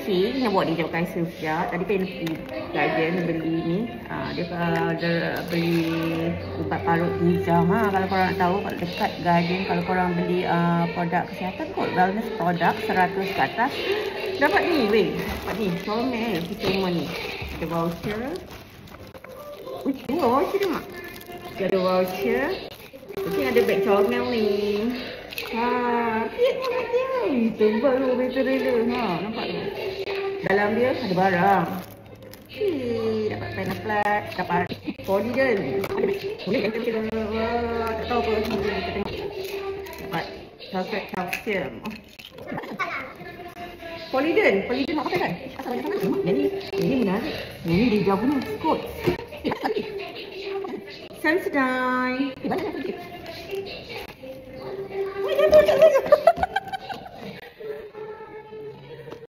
Okey, nak buat dia pakai sekejap. Tadi pengen pergi Guardian beli ni. Dia beli ubat parut hijau. Kalau korang nak tahu, kalau dekat Guardian, kalau korang beli produk kesihatan kot, wellness produk 100 ke atas, dapat ni weh. Dapat ni, comel kita semua ni. Ada voucher. Dua voucher dia mak. Ada voucher. Mungkin ada beg comel ni. Piat ni dia. Tebal tu material. Nampak tu. Dalam dia ada barang. Dapat pen plat, dapat Polydent. Boleh kan kita tak tahu apa kita tengok. Dapat sulfate calcium. Polydent nak pakai kan? Asal banyak sangat. Ini menarik. Ini dia punya kot. Sensodyne. Banyak sangat.